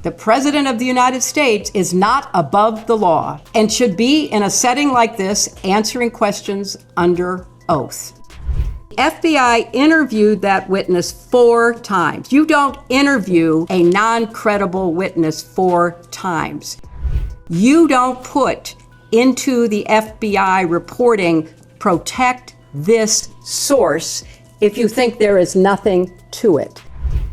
The President of the United States is not above the law and should be in a setting like this answering questions under oath. FBI interviewed that witness 4 times. You don't interview a non-credible witness 4 times. You don't put into the FBI reporting, protect this source, if you think there is nothing to it.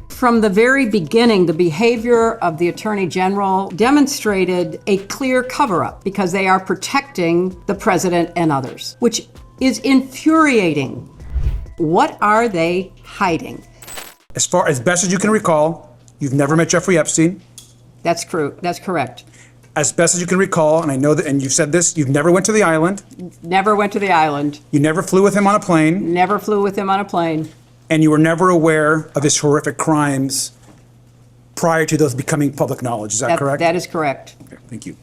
From the very beginning, the behavior of the Attorney General demonstrated a clear cover-up because they are protecting the president and others, which is infuriating. What are they hiding? As best as you can recall, you've never met Jeffrey Epstein. That's true. That's correct. As best as you can recall, and I know that, and you've said this, you've never went to the island. Never went to the island. You never flew with him on a plane. Never flew with him on a plane. And you were never aware of his horrific crimes prior to those becoming public knowledge. Is that correct? That is correct. Okay, thank you.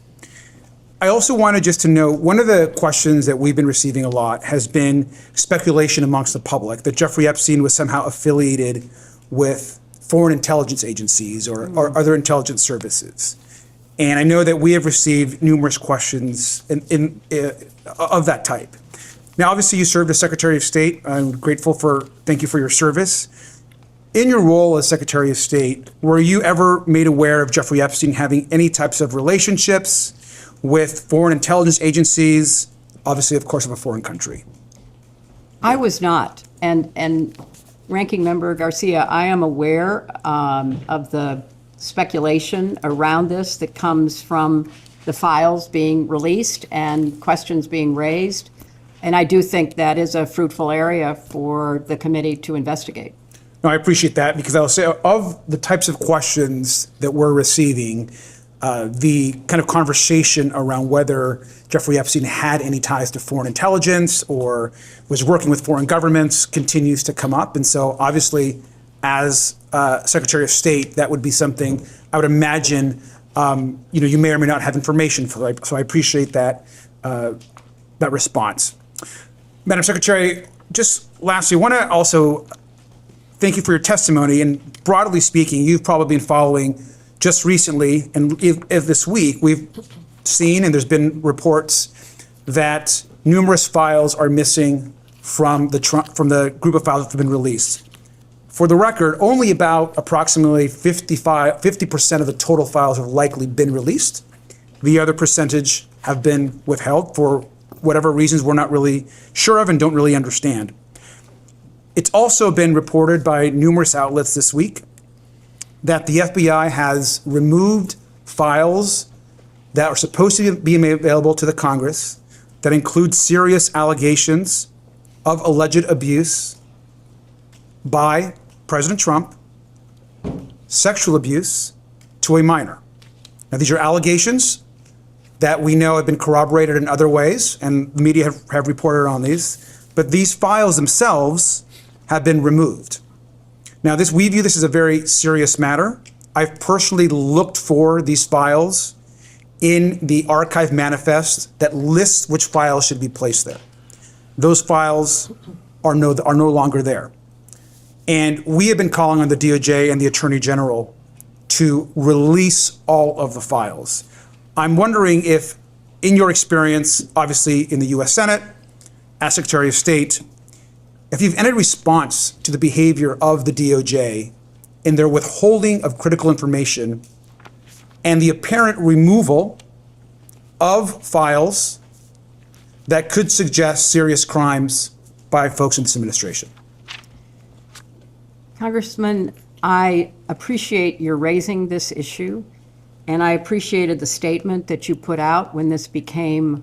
I also wanted just to know, one of the questions that we've been receiving a lot has been speculation amongst the public that Jeffrey Epstein was somehow affiliated with foreign intelligence agencies or other intelligence services. And I know that we have received numerous questions of that type. Now, obviously, you served as Secretary of State. I'm grateful thank you for your service. In your role as Secretary of State, were you ever made aware of Jeffrey Epstein having any types of relationships with foreign intelligence agencies, obviously, of course, of a foreign country? I was not. And Ranking Member Garcia, I am aware of the speculation around this that comes from the files being released and questions being raised. And I do think that is a fruitful area for the committee to investigate. No, I appreciate that, because I'll say of the types of questions that we're receiving, the kind of conversation around whether Jeffrey Epstein had any ties to foreign intelligence or was working with foreign governments continues to come up. And so obviously, as Secretary of State, that would be something I would imagine you may or may not have information for. So I appreciate that response. Madam Secretary, just lastly, I want to also thank you for your testimony. And broadly speaking, you've probably been following just recently, and if this week, we've seen, and there's been reports that numerous files are missing from the group of files that have been released. For the record, only about approximately 50% of the total files have likely been released. The other percentage have been withheld for whatever reasons we're not really sure of and don't really understand. It's also been reported by numerous outlets this week that the FBI has removed files that are supposed to be made available to the Congress that include serious allegations of alleged abuse by President Trump, sexual abuse to a minor. Now, these are allegations that we know have been corroborated in other ways, and the media have reported on these, but these files themselves have been removed. Now, we view this as a very serious matter. I've personally looked for these files in the archive manifest that lists which files should be placed there. Those files are no longer there. And we have been calling on the DOJ and the Attorney General to release all of the files. I'm wondering if, in your experience, obviously in the U.S. Senate, as Secretary of State, if you've any response to the behavior of the DOJ in their withholding of critical information and the apparent removal of files that could suggest serious crimes by folks in this administration. Congressman, I appreciate your raising this issue, and I appreciated the statement that you put out when this became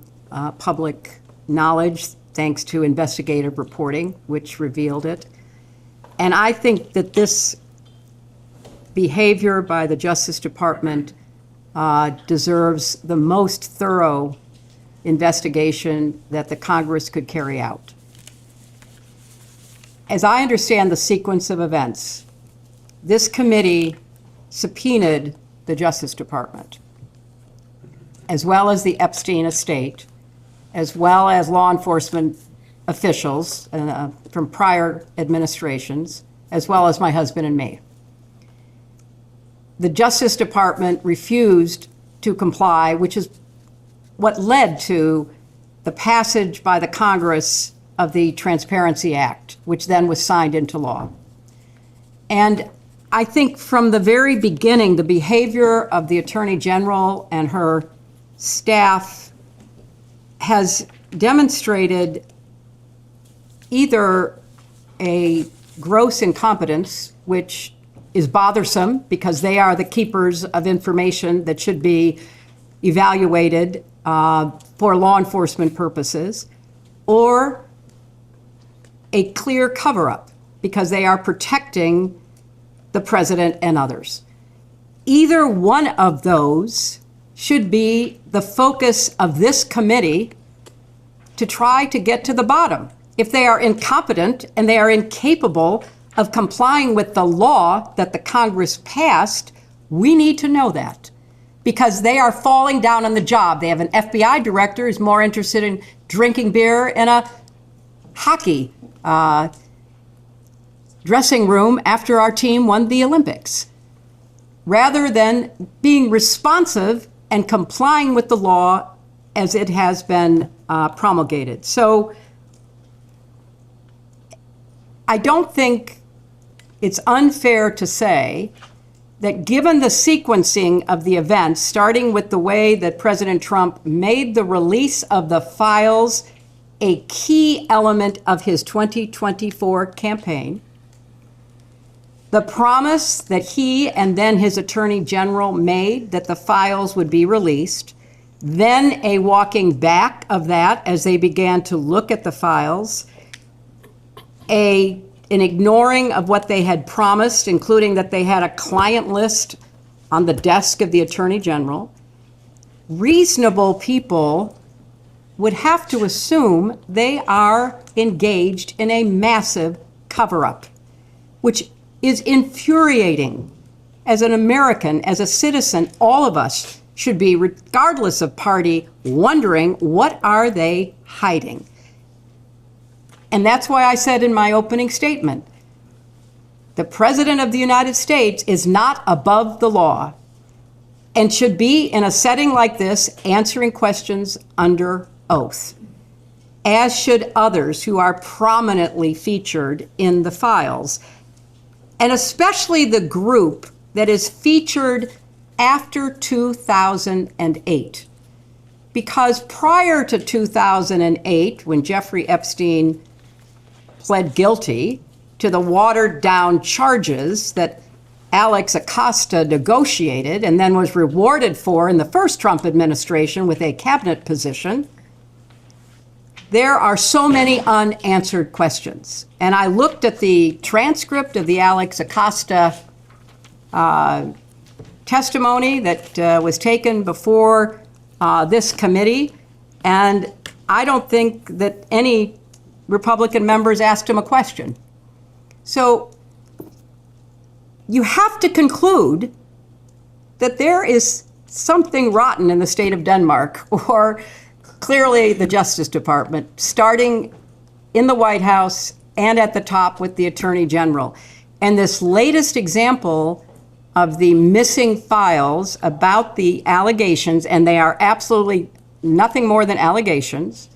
public knowledge, thanks to investigative reporting, which revealed it. And I think that this behavior by the Justice Department deserves the most thorough investigation that the Congress could carry out. As I understand the sequence of events, this committee subpoenaed the Justice Department, as well as the Epstein estate, as well as law enforcement officials from prior administrations, as well as my husband and me. the Justice Department refused to comply, which is what led to the passage by the Congress of the Transparency Act, which then was signed into law. And I think from the very beginning, the behavior of the Attorney General and her staff has demonstrated either a gross incompetence, which is bothersome because they are the keepers of information that should be evaluated for law enforcement purposes, or a clear cover-up because they are protecting the president and others. Either one of those should be the focus of this committee to try to get to the bottom. If they are incompetent and they are incapable of complying with the law that the Congress passed, we need to know that because they are falling down on the job. They have an FBI director who's more interested in drinking beer in a hockey dressing room after our team won the Olympics, rather than being responsive and complying with the law as it has been promulgated. So I don't think it's unfair to say that given the sequencing of the events, starting with the way that President Trump made the release of the files a key element of his 2024 campaign, the promise that he and then his Attorney General made that the files would be released, then a walking back of that as they began to look at the files, an ignoring of what they had promised, including that they had a client list on the desk of the Attorney General. Reasonable people would have to assume they are engaged in a massive cover-up, which is infuriating. As an American, as a citizen, all of us should be, regardless of party, wondering what are they hiding? And that's why I said in my opening statement, the President of the United States is not above the law and should be, in a setting like this, answering questions under oath, as should others who are prominently featured in the files, and especially the group that is featured after 2008. Because prior to 2008, when Jeffrey Epstein pled guilty to the watered-down charges that Alex Acosta negotiated and then was rewarded for in the first Trump administration with a cabinet position, there are so many unanswered questions. And I looked at the transcript of the Alex Acosta testimony that was taken before this committee, and I don't think that any Republican members asked him a question. So you have to conclude that there is something rotten in the state of Denmark, or clearly the Justice Department, starting in the White House and at the top with the Attorney General. And this latest example of the missing files about the allegations, and they are absolutely nothing more than allegations,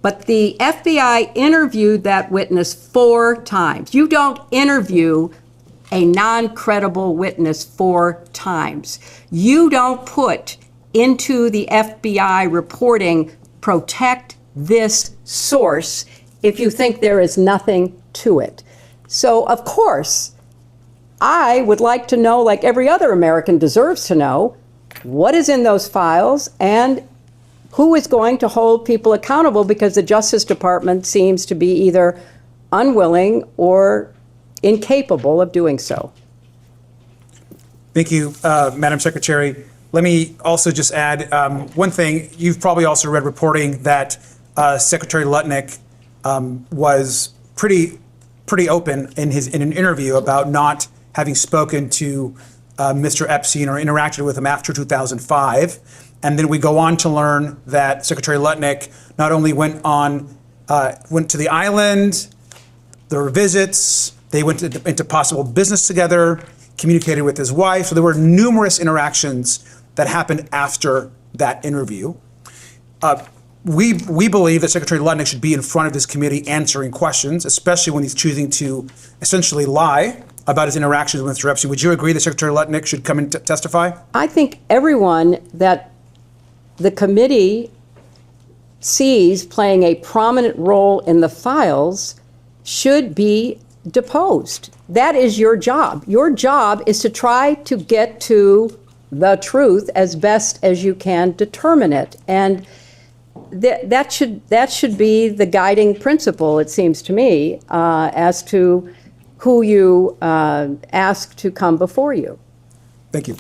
but the FBI interviewed that witness 4 times. You don't interview a non-credible witness 4 times. You don't put into the FBI reporting, protect this source, if you think there is nothing to it. So, of course, I would like to know, like every other American deserves to know, what is in those files and who is going to hold people accountable, because the Justice Department seems to be either unwilling or incapable of doing so. Thank you, Madam Secretary. Let me also just add one thing. You've probably also read reporting that Secretary Lutnick was pretty open in an interview about not having spoken to Mr. Epstein or interacted with him after 2005. And then we go on to learn that Secretary Lutnick not only went to the island, there were visits, they went into possible business together. communicated with his wife. So there were numerous interactions that happened after that interview. We believe that Secretary Lutnick should be in front of this committee answering questions, especially when he's choosing to essentially lie about his interactions with Mr. Epstein. Would you agree that Secretary Lutnick should come and testify? I think everyone that the committee sees playing a prominent role in the files should be deposed. That is your job. Your job is to try to get to the truth as best as you can determine it. And that should be the guiding principle, it seems to me, as to who you ask to come before you. Thank you.